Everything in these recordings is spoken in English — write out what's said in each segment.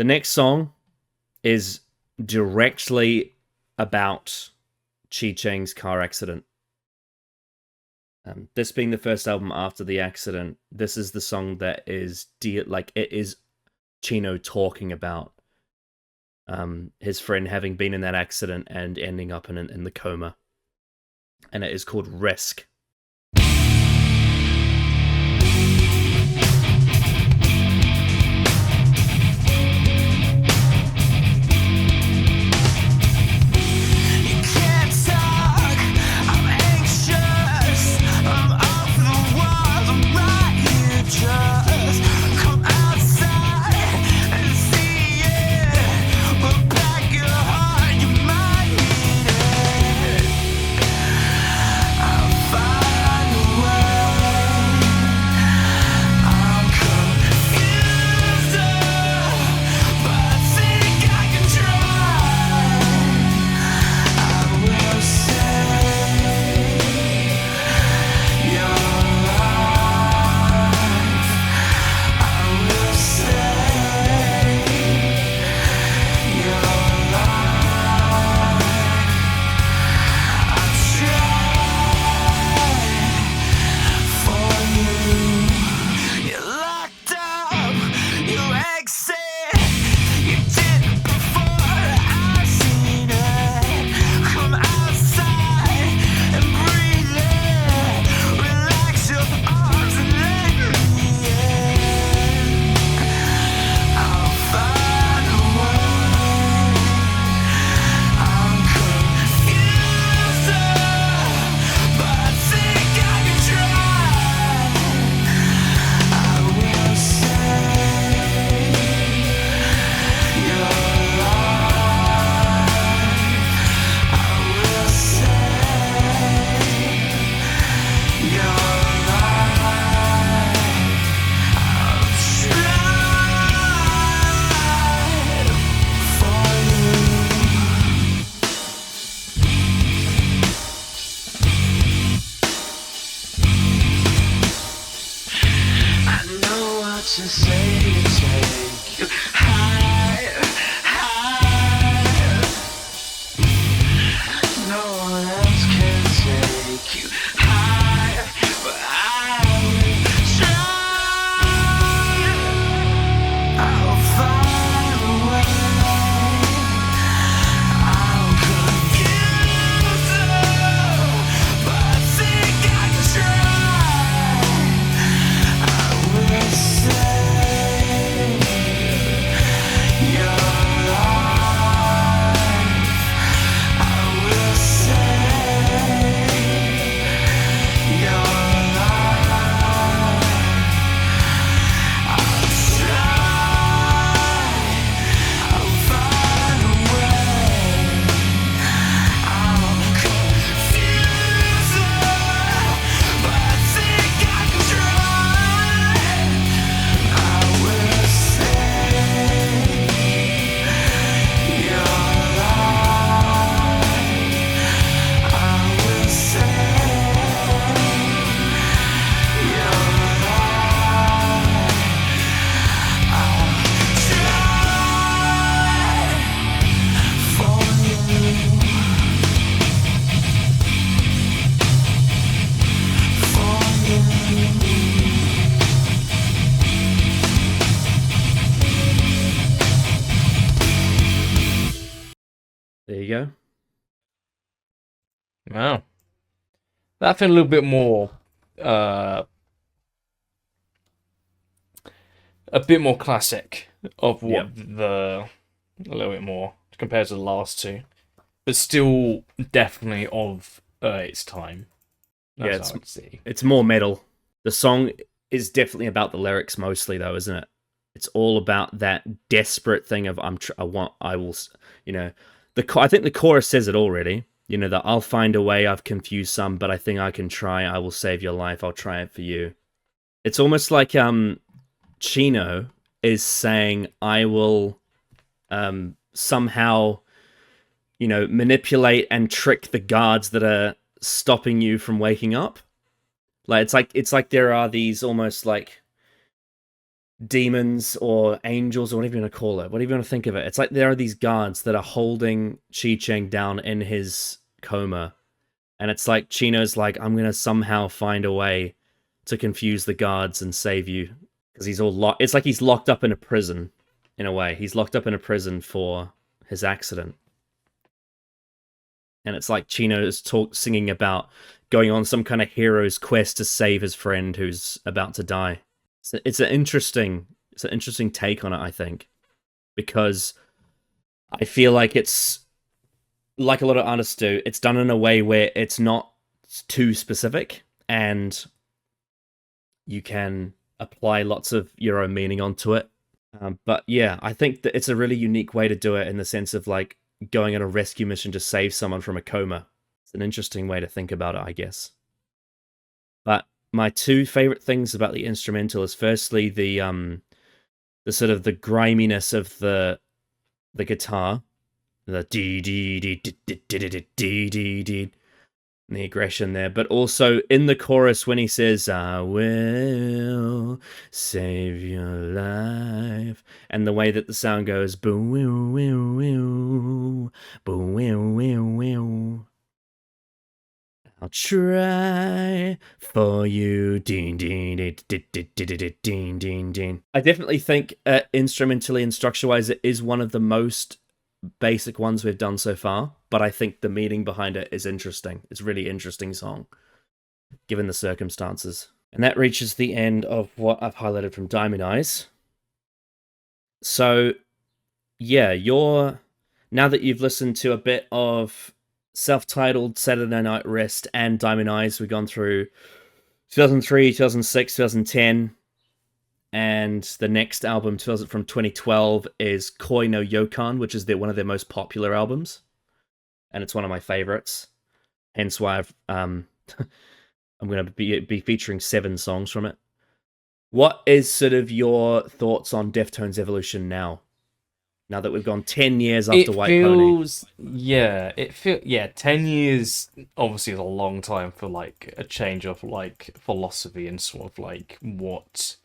The next song is directly about Chi Cheng's car accident. This being the first album after the accident, this is the song that is it is Chino talking about his friend having been in that accident and ending up in the coma, and it is called Risk. There you go. Wow. That felt a little bit more uh a bit more classic of what a little bit more compared to the last two. But still definitely of its time. That's it's more metal. The song is definitely about the lyrics mostly, though, isn't it? It's all about that desperate thing of I will, you know, I think the chorus says it already. You know, that I'll find a way. I've confused some, but I think I can try. I will save your life. I'll try it for you. It's almost like Chino is saying, I will somehow, manipulate and trick the guards that are stopping you from waking up. Like it's like there are these almost like demons or angels or whatever you want to call it, whatever you want to think of it. It's like there are these guards that are holding Chi Cheng down in his coma. And it's like Chino's like, I'm going to somehow find a way to confuse the guards and save you. Because he's all locked. It's like he's locked up in a prison, in a way. He's locked up in a prison for his accident. And it's like Chino is singing about going on some kind of hero's quest to save his friend who's about to die. It's an interesting take on it, I think, because I feel like it's like a lot of artists do. It's done in a way where it's not too specific, and you can apply lots of your own meaning onto it. But yeah, I think that it's a really unique way to do it in the sense of like going on a rescue mission to save someone from a coma. It's an interesting way to think about it, I guess. But my two favorite things about the instrumental is firstly the sort of the griminess of the guitar, the dee dee dee dee dee dee dee dee, the aggression there, but also in the chorus when he says "I will save your life," and the way that the sound goes boo woo woo woo boo woo woo woo. I'll try for you. Ding, ding, ding, ding, ding, ding, ding, ding. I definitely think instrumentally and structure-wise, it is one of the most basic ones we've done so far, but I think the meaning behind it is interesting. It's a really interesting song, given the circumstances. And that reaches the end of what I've highlighted from Diamond Eyes. So, yeah, now that you've listened to a bit of self-titled, Saturday Night Rest, and Diamond Eyes, we've gone through 2003, 2006, 2010, and the next album from 2012 is Koi no Yokan, which is one of their most popular albums, and it's one of my favorites. Hence why I'm going to be featuring 7 songs from it. What is sort of your thoughts on Deftones' evolution now? Now that we've gone 10 years after White Pony. Yeah, 10 years obviously is a long time for like a change of like philosophy and sort of like what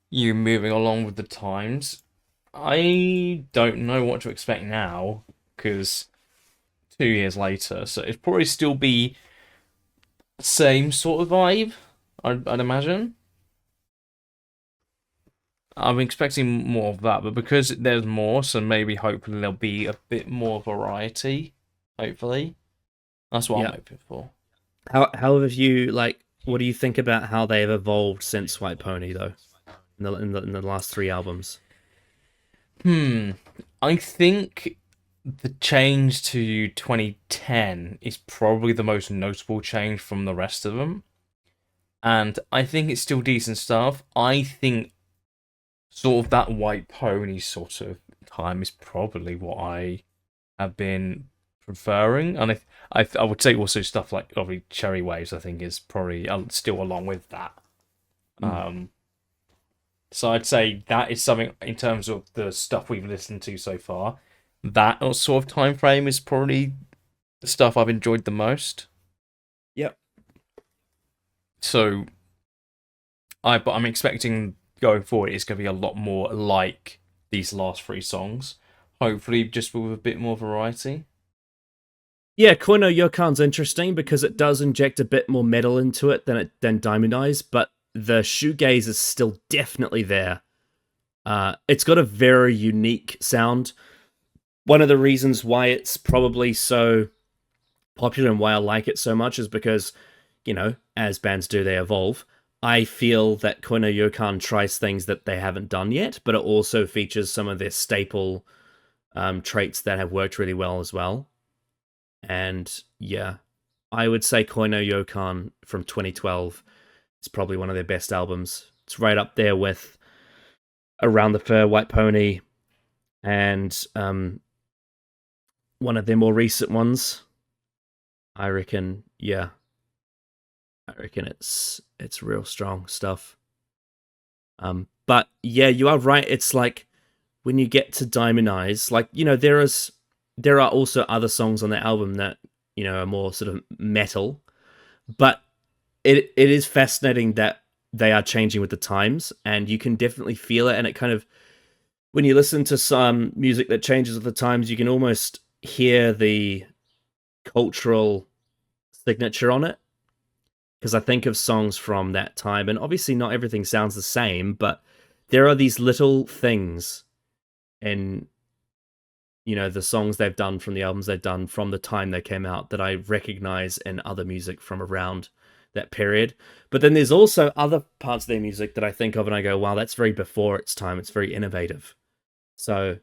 you're moving along with the times. I don't know what to expect now because 2 years later, so it'd probably still be same sort of vibe, I'd imagine. I'm expecting more of that, but because there's more, so maybe hopefully there'll be a bit more variety. Hopefully, that's what I'm hoping for. How have you what do you think about how they've evolved since White Pony though, in the last 3 albums? I think the change to 2010 is probably the most notable change from the rest of them, and I think it's still decent stuff. I think sort of that White Pony sort of time is probably what I have been preferring, and I would say also stuff like obviously Cherry Waves I think is probably still along with that. So I'd say that is something in terms of the stuff we've listened to so far. That sort of time frame is probably the stuff I've enjoyed the most. Yep. So but I'm expecting going forward it's going to be a lot more like these last 3 songs. Hopefully just with a bit more variety. Yeah, Koi no Yokan's interesting because it does inject a bit more metal into it than Diamond Eyes, but the shoegaze is still definitely there. It's got a very unique sound. One of the reasons why it's probably so popular and why I like it so much is because, as bands do, they evolve. I feel that Koi no Yokan tries things that they haven't done yet, but it also features some of their staple traits that have worked really well as well. And yeah, I would say Koi no Yokan from 2012 is probably one of their best albums. It's right up there with Around the Fur, White Pony, and one of their more recent ones. I reckon it's real strong stuff. But yeah, you are right. It's like when you get to Diamond Eyes, there are also other songs on the album that are more sort of metal, but it is fascinating that they are changing with the times, and you can definitely feel it. And it kind of, when you listen to some music that changes with the times, you can almost hear the cultural signature on it. Because I think of songs from that time, and obviously not everything sounds the same, but there are these little things in, the songs they've done, from the albums they've done from the time they came out, that I recognize in other music from around that period. But then there's also other parts of their music that I think of and I go, wow, that's very before its time. It's very innovative. So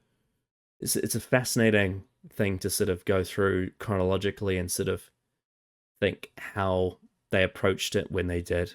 it's a fascinating thing to sort of go through chronologically and sort of think how they approached it when they did.